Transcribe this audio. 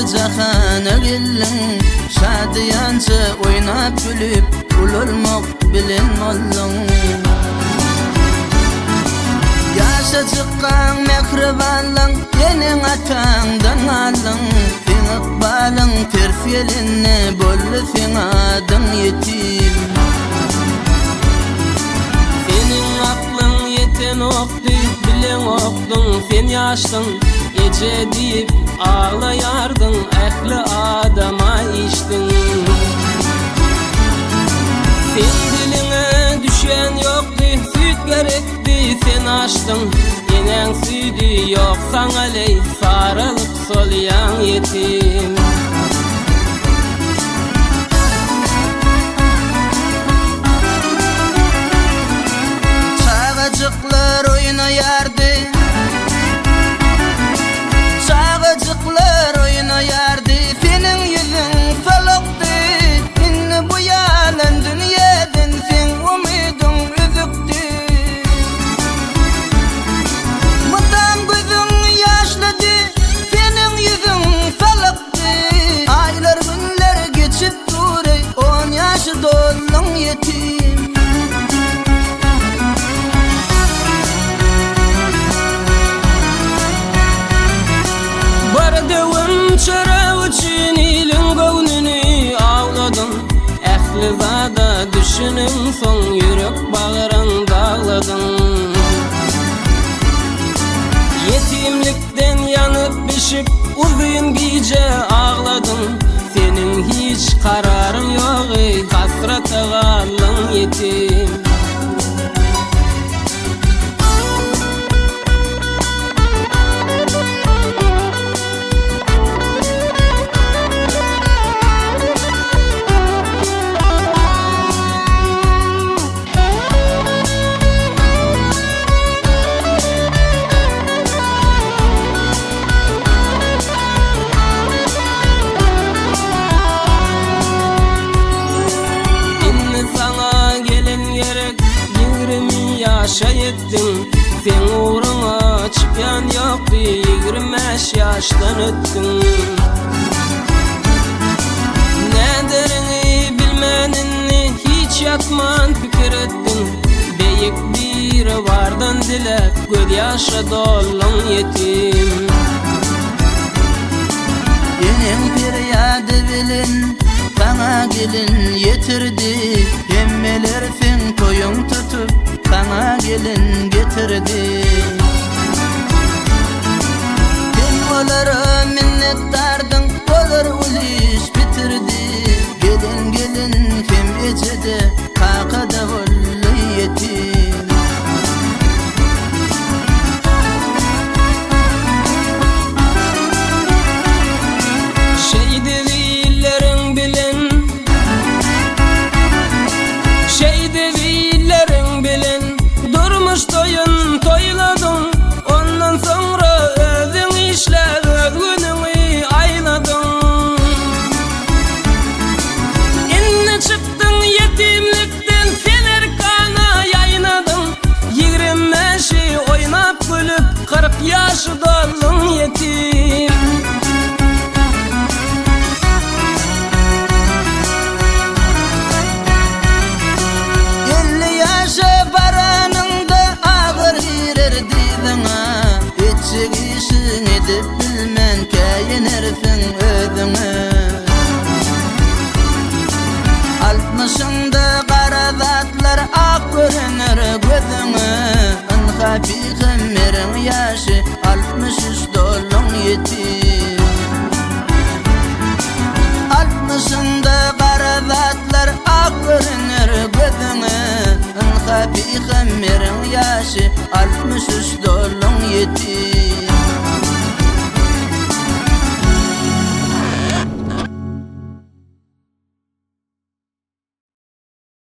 cahana gelin, şadiyanca oynap gülüp ululmak bilen ollun. Yaşa çıkan mehribanlığın yenin atağından alın. Fin ıkbalın terfiyelinne bollu fin adım yetim. Senin aklın yeten oktu, bilen oktun, sen yaştın. Gece deyip ağlayardın, ehli adama içtin. Sen diline düşen yoktu, süt gerekti, sen açtın. Yenen sütü yok sana ley, sarılıp solayan yetim. Çağacıklar oynayardı, çağacıklar oynayardı. Senin yüzün soluktu, inni bu yalan dünyadan sen umudun üzüktü. Mutan gözün yaşladı, senin yüzün soluktu. Aylar günler geçip duray, 10 yaşı doldun yetim. Bardevim çırağı için ilin gönlünü ağladın. Ehli zada düşünün son, yürek bağıran dağladın. Yetimlikten yanıp pişip uzun gece ağladın. Senin hiç kararın yok ey, hasrete kaldın yetim. Yaşa yettin, sen uğruna çıkan yoktu, 25 yaştan öttün. Ne derini bilmenini hiç yatman fikir ettin. Beyik bir vardan dile, göz yaşa dolun yetim. Yenin feryadı bilin, bana gelin yetirdi. Hemmeler sen koyun tutup bana gelin getirdi. Sen olara minnettardım, olar uliş bitirdi. Gelin gelin hem ecede, kakada ollu yetim. Şeydevillerin bilin, şeydevillerin bilin, durmuş toyun toyladın. Ondan sonra özün işle özgününü ayladın. İnne çıktın yetimlikten, sen erkana yaynadın. 25'i oynap gülüp 40 yaşı doldun yetim. İşin edip bilmen, kayınırsın ödüne. 60'ında kara zatlar ak görünür gözüne. Hafi hemmerin yaşı 63 dolun yetim. 60'ında kara zatlar ak görünür gözüne. Hafi hemmerin yaşı 63